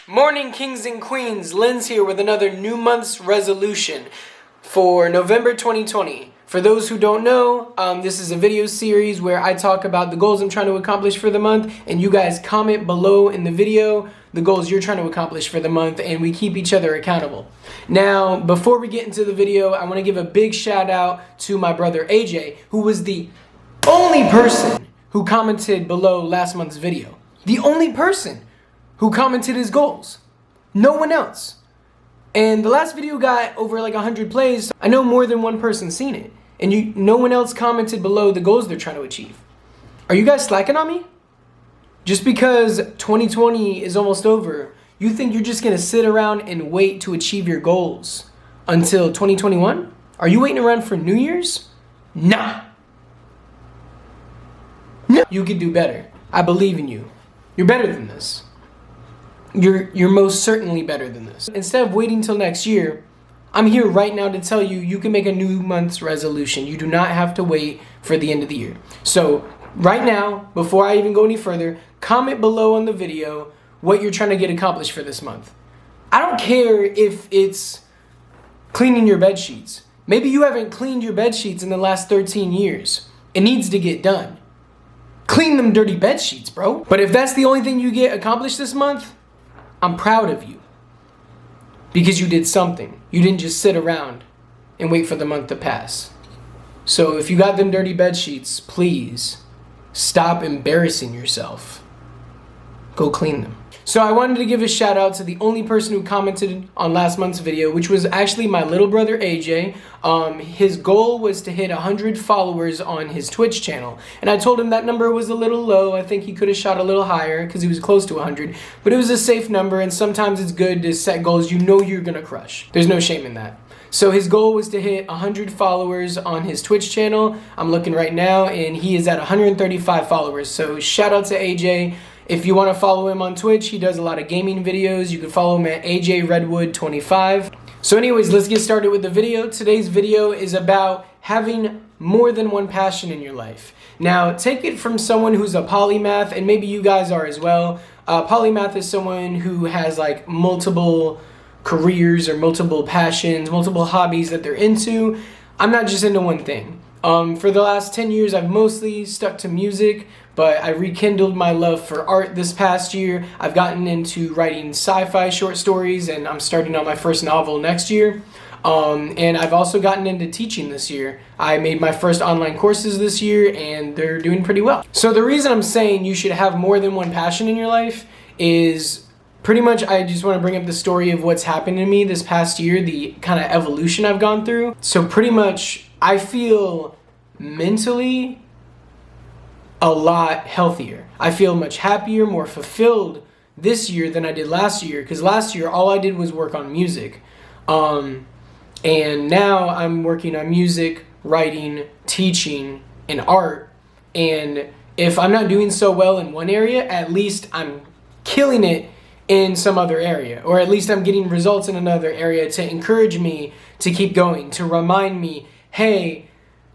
Morning, kings and queens. Lynn's here with another new month's resolution for November 2020. For those who don't know, this is a video series where I talk about the goals I'm trying to accomplish for the month, and you guys comment below in the video the goals you're trying to accomplish for the month, and we keep each other accountable. Now, before we get into the video, I want to give a big shout out to my brother AJ, who was the only person who commented below last month's video. The only person who commented his goals. No one else. And the last video got over like 100 plays. So I know more than one person seen it. And no one else commented below the goals they're trying to achieve. Are you guys slacking on me? Just because 2020 is almost over, you think you're just gonna sit around and wait to achieve your goals until 2021? Are you waiting around for New Year's? Nah. No. You can do better. I believe in you. You're better than this. You're most certainly better than this. Instead of waiting till next year, I'm here right now to tell you you can make a new month's resolution. You do not have to wait for the end of the year. So right now, before I even go any further, comment below on the video what you're trying to get accomplished for this month. I don't care if it's cleaning your bed sheets. Maybe you haven't cleaned your bed sheets in the last 13 years. It needs to get done. Clean them dirty bed sheets, bro. But if that's the only thing you get accomplished this month, I'm proud of you. Because you did something. You didn't just sit around and wait for the month to pass. So if you got them dirty bed sheets, please stop embarrassing yourself. Go clean them. So I wanted to give a shout out to the only person who commented on last month's video, which was actually my little brother AJ. His goal was to hit 100 followers on his Twitch channel. And I told him that number was a little low. I think he could have shot a little higher because he was close to 100. But it was a safe number, and sometimes it's good to set goals you know you're gonna crush. There's no shame in that. So his goal was to hit 100 followers on his Twitch channel. I'm looking right now, and he is at 135 followers. So shout out to AJ. If you want to follow him on Twitch, he does a lot of gaming videos. You can follow him at AJRedwood25. So anyways, let's get started with the video. Today's video is about having more than one passion in your life. Now, take it from someone who's a polymath, and maybe you guys are as well. Polymath is someone who has like multiple careers or multiple passions, multiple hobbies that they're into. I'm not just into one thing. For the last 10 years, I've mostly stuck to music, but I rekindled my love for art this past year. I've gotten into writing sci-fi short stories, and I'm starting on my first novel next year. And I've also gotten into teaching this year. I made my first online courses this year, and they're doing pretty well. So the reason I'm saying you should have more than one passion in your life is pretty much I just want to bring up the story of what's happened to me this past year, the kind of evolution I've gone through. So pretty much I feel mentally a lot healthier. I feel much happier, more fulfilled this year than I did last year, because last year all I did was work on music. And now I'm working on music, writing, teaching, and art. And if I'm not doing so well in one area, at least I'm killing it in some other area, or at least I'm getting results in another area to encourage me to keep going, to remind me, hey,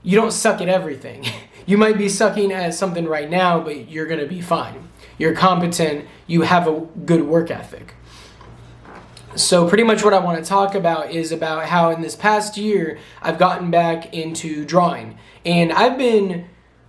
you don't suck at everything. You might be sucking at something right now, but you're gonna be fine. You're competent, you have a good work ethic. So pretty much what I wanna talk about is about how in this past year, I've gotten back into drawing. And I've been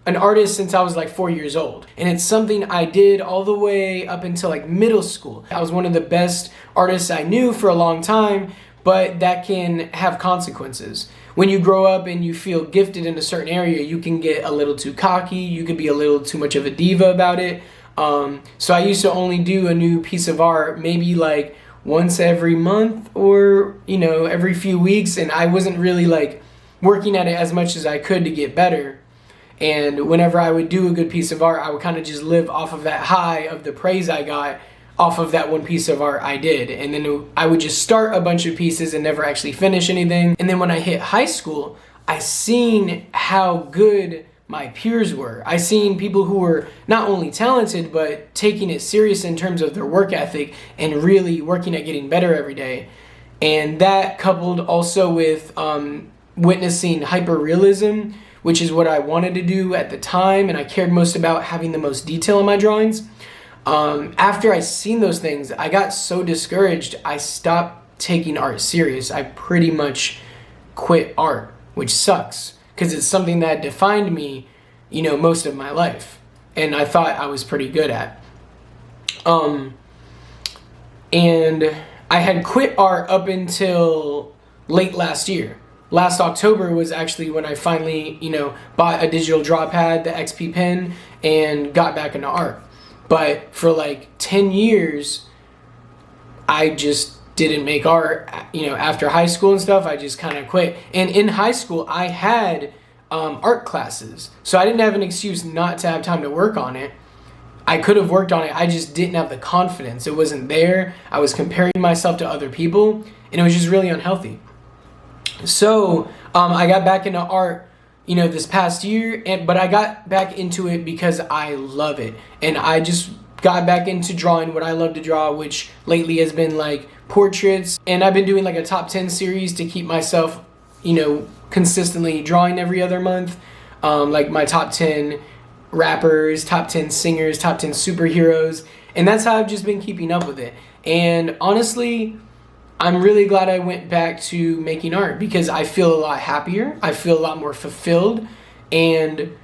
an artist since I was like 4 years old. And it's something I did all the way up until like middle school. I was one of the best artists I knew for a long time, but that can have consequences. When you grow up and you feel gifted in a certain area, you can get a little too cocky, you could be a little too much of a diva about it. So I used to only do a new piece of art maybe like once every month or, every few weeks, and I wasn't really like working at it as much as I could to get better. And whenever I would do a good piece of art, I would kind of just live off of that high of the praise I got off of that one piece of art I did. And then I would just start a bunch of pieces and never actually finish anything. And then when I hit high school, I seen how good my peers were. I seen people who were not only talented, but taking it serious in terms of their work ethic and really working at getting better every day. And that coupled also with witnessing hyperrealism, which is what I wanted to do at the time, and I cared most about having the most detail in my drawings. After I seen those things, I got so discouraged, I stopped taking art serious. I pretty much quit art, which sucks because it's something that defined me, most of my life, and I thought I was pretty good at. And I had quit art up until late last year. Last October was actually when I finally, bought a digital draw pad, the XP pen, and got back into art. But for like 10 years, I just didn't make art. After high school and stuff, I just kind of quit. And in high school, I had art classes. So I didn't have an excuse not to have time to work on it. I could have worked on it. I just didn't have the confidence. It wasn't there. I was comparing myself to other people, and it was just really unhealthy. So I got back into art, this past year, but I got back into it because I love it. And I just got back into drawing what I love to draw, which lately has been like portraits. And I've been doing like a top 10 series to keep myself, consistently drawing every other month. Like my top 10 rappers, top 10 singers, top 10 superheroes. And that's how I've just been keeping up with it. And honestly, I'm really glad I went back to making art because I feel a lot happier. I feel a lot more fulfilled. And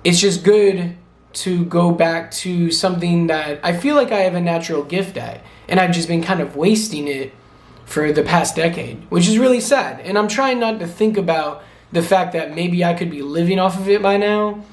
it's just good to go back to something that I feel like I have a natural gift at. And I've just been kind of wasting it for the past decade, which is really sad. And I'm trying not to think about the fact that maybe I could be living off of it by now.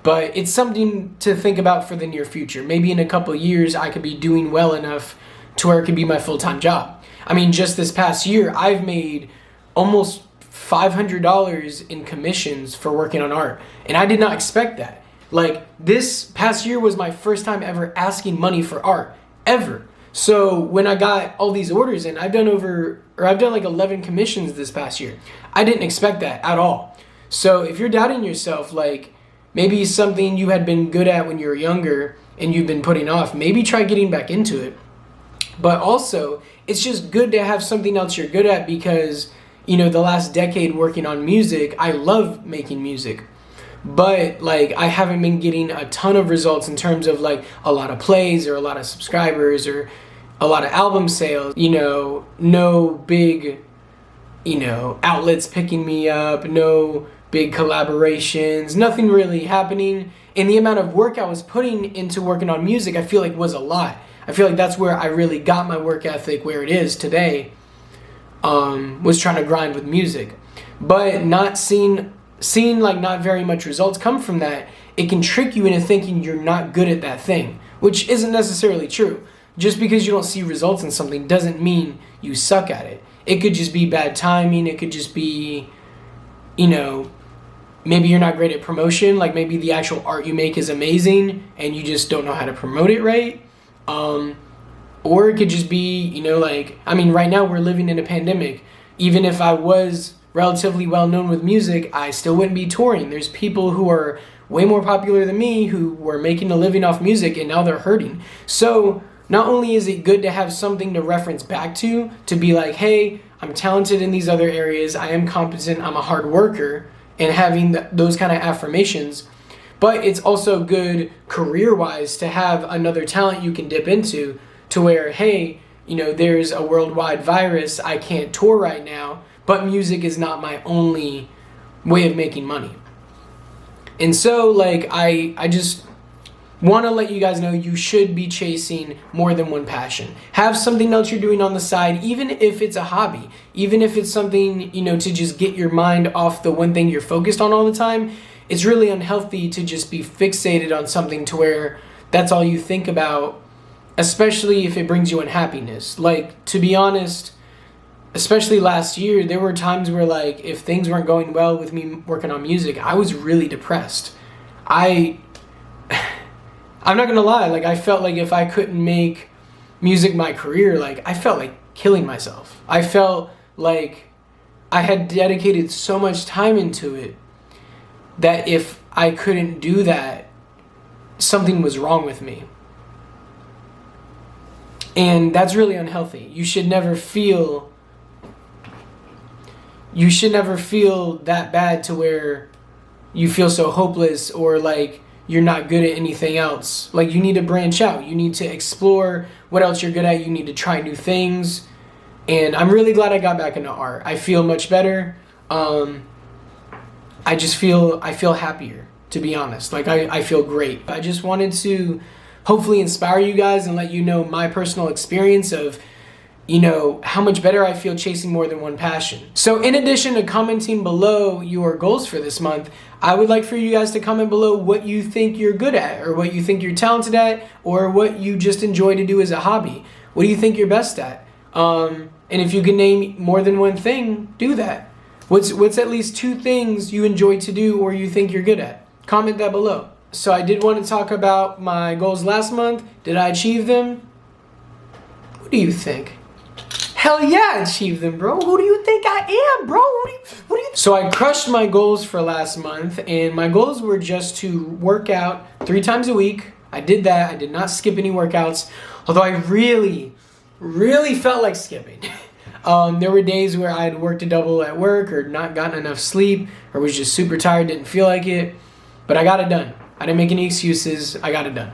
But it's something to think about for the near future. Maybe in a couple of years, I could be doing well enough to where it could be my full-time job. I mean, just this past year, I've made almost $500 in commissions for working on art. And I did not expect that. Like, this past year was my first time ever asking money for art, ever. So when I got all these orders in, I've done like 11 commissions this past year. I didn't expect that at all. So if you're doubting yourself, like, maybe something you had been good at when you were younger and you've been putting off, maybe try getting back into it. But also, it's just good to have something else you're good at because, the last decade working on music, I love making music. But, like, I haven't been getting a ton of results in terms of, like, a lot of plays or a lot of subscribers or a lot of album sales. No big, outlets picking me up, no big collaborations, nothing really happening. And the amount of work I was putting into working on music, I feel like was a lot. I feel like that's where I really got my work ethic where it is today, was trying to grind with music. But not seeing like not very much results come from that, it can trick you into thinking you're not good at that thing, which isn't necessarily true. Just because you don't see results in something doesn't mean you suck at it. It could just be bad timing. It could just be, maybe you're not great at promotion. Like maybe the actual art you make is amazing and you just don't know how to promote it right. Or it could just be, right now we're living in a pandemic. Even if I was relatively well known with music, I still wouldn't be touring. There's people who are way more popular than me who were making a living off music and now they're hurting. So not only is it good to have something to reference back to be like, hey, I'm talented in these other areas, I am competent, I'm a hard worker, and having those kind of affirmations, but it's also good career-wise to have another talent you can dip into to where, hey, there's a worldwide virus, I can't tour right now, but music is not my only way of making money. And so, I just want to let you guys know you should be chasing more than one passion. Have something else you're doing on the side, even if it's a hobby, even if it's something, to just get your mind off the one thing you're focused on all the time. It's really unhealthy to just be fixated on something to where that's all you think about, especially if it brings you unhappiness. Like, to be honest, especially last year, there were times where, if things weren't going well with me working on music, I was really depressed. I'm not gonna lie, I felt like if I couldn't make music my career, I felt like killing myself. I felt like I had dedicated so much time into it that if I couldn't do that, something was wrong with me. And that's really unhealthy. You should never feel that bad to where you feel so hopeless or you're not good at anything else. Like, you need to branch out. You need to explore what else you're good at. You need to try new things. And I'm really glad I got back into art. I feel much better. I feel happier, to be honest. Like, I feel great. I just wanted to hopefully inspire you guys and let you know my personal experience of, you know, how much better I feel chasing more than one passion. So in addition to commenting below your goals for this month, I would like for you guys to comment below what you think you're good at, or what you think you're talented at, or what you just enjoy to do as a hobby. What do you think you're best at? And if you can name more than one thing, do that. What's at least 2 things you enjoy to do or you think you're good at? Comment that below. So I did want to talk about my goals last month. Did I achieve them? What do you think? Hell yeah, I achieved them, bro. Who do you think I am, bro? What do you? So I crushed my goals for last month, and my goals were just to work out 3 times a week. I did that. I did not skip any workouts, although I really felt like skipping. There were days where I had worked a double at work, or not gotten enough sleep, or was just super tired, didn't feel like it, but I got it done. I didn't make any excuses. I got it done.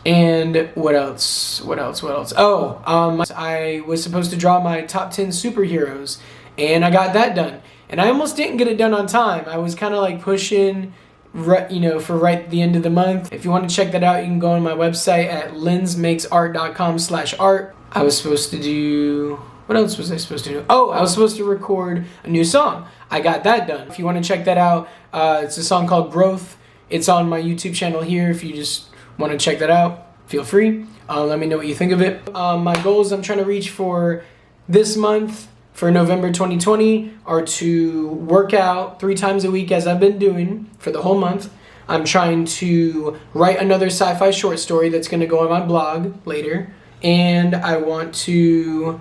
And what else? Oh, I was supposed to draw my top 10 superheroes, and I got that done. And I almost didn't get it done on time. I was kind of like pushing, for right at the end of the month. If you want to check that out, you can go on my website at lensmakesart.com/art. I was supposed to do... What else was I supposed to do? Oh, I was supposed to record a new song. I got that done. If you want to check that out, it's a song called Growth. It's on my YouTube channel here. If you just want to check that out, feel free. Let me know what you think of it. My goals I'm trying to reach for this month, for November 2020, are to work out 3 times a week as I've been doing for the whole month. I'm trying to write another sci-fi short story that's going to go on my blog later. And I want to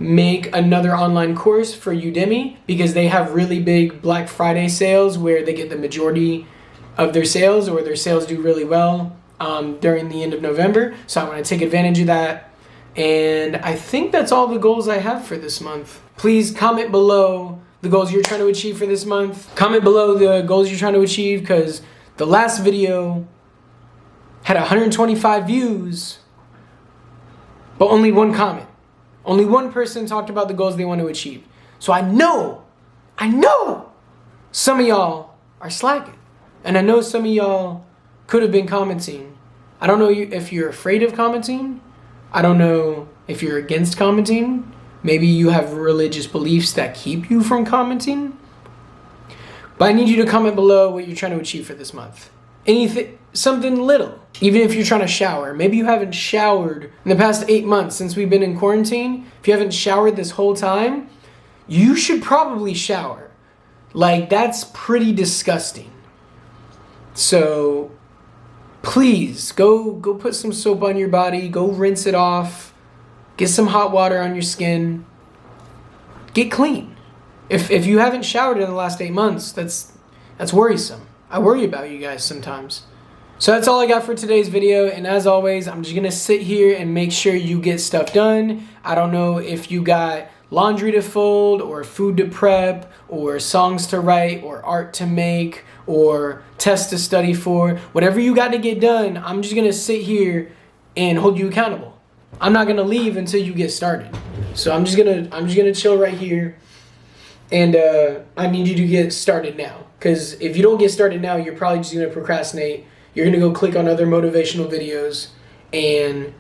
make another online course for Udemy, because they have really big Black Friday sales where they get the majority of their sales, or their sales do really well during the end of November. So I want to take advantage of that. And I think that's all the goals I have for this month. Please comment below the goals you're trying to achieve for this month. Comment below the goals you're trying to achieve, because the last video had 125 views, but only 1 comment. Only 1 person talked about the goals they want to achieve. So I know some of y'all are slacking. And I know some of y'all could have been commenting. I don't know if you're afraid of commenting. I don't know if you're against commenting. Maybe you have religious beliefs that keep you from commenting. But I need you to comment below what you're trying to achieve for this month. Anything, something little. Even if you're trying to shower. Maybe you haven't showered in the past 8 months since we've been in quarantine. If you haven't showered this whole time, you should probably shower. Like, that's pretty disgusting. So please go put some soap on your body. Go rinse it off. Get some hot water on your skin. Get clean. If you haven't showered in the last 8 months, that's worrisome. I worry about you guys sometimes. So that's all I got for today's video, and as always, I'm just gonna sit here and make sure you get stuff done. I don't know if you got laundry to fold, or food to prep, or songs to write, or art to make, or tests to study for. Whatever you got to get done, I'm just gonna sit here and hold you accountable. I'm not gonna leave until you get started. So I'm just gonna chill right here, and I need you to get started now. Because if you don't get started now, you're probably just gonna procrastinate. You're gonna go click on other motivational videos, and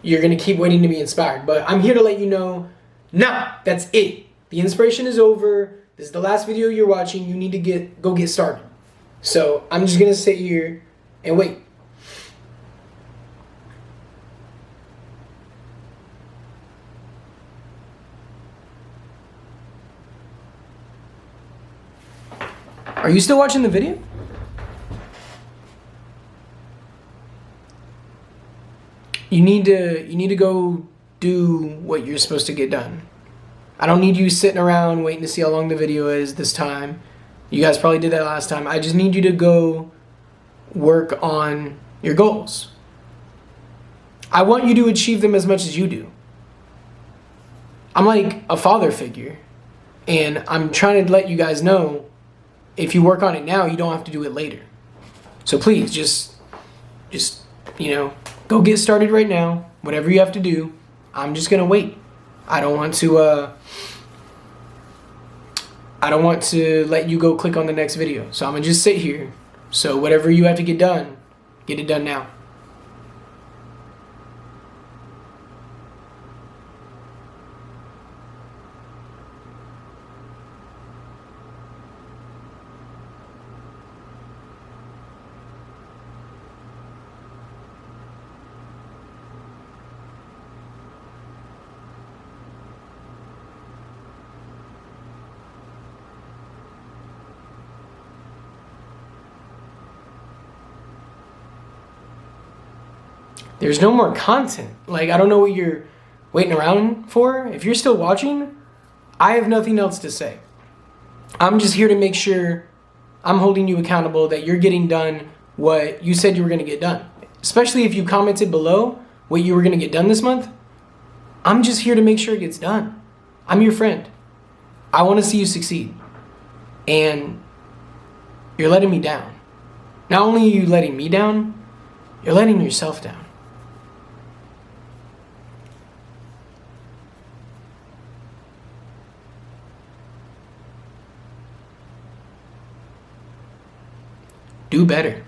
you're gonna keep waiting to be inspired. But I'm here to let you know, nah, that's it. The inspiration is over. This is the last video you're watching. You need to go get started. So I'm just gonna sit here and wait. Are you still watching the video? You need to go do what you're supposed to get done. I don't need you sitting around waiting to see how long the video is this time. You guys probably did that last time. I just need you to go work on your goals. I want you to achieve them as much as you do. I'm like a father figure, and I'm trying to let you guys know, if you work on it now, you don't have to do it later. So please, just go get started right now. Whatever you have to do, I'm just gonna wait. I don't want to let you go click on the next video. So I'm gonna just sit here. So whatever you have to get done, get it done now. There's no more content. Like, I don't know what you're waiting around for. If you're still watching, I have nothing else to say. I'm just here to make sure I'm holding you accountable that you're getting done what you said you were going to get done. Especially if you commented below what you were going to get done this month. I'm just here to make sure it gets done. I'm your friend. I want to see you succeed. And you're letting me down. Not only are you letting me down, you're letting yourself down. Do better.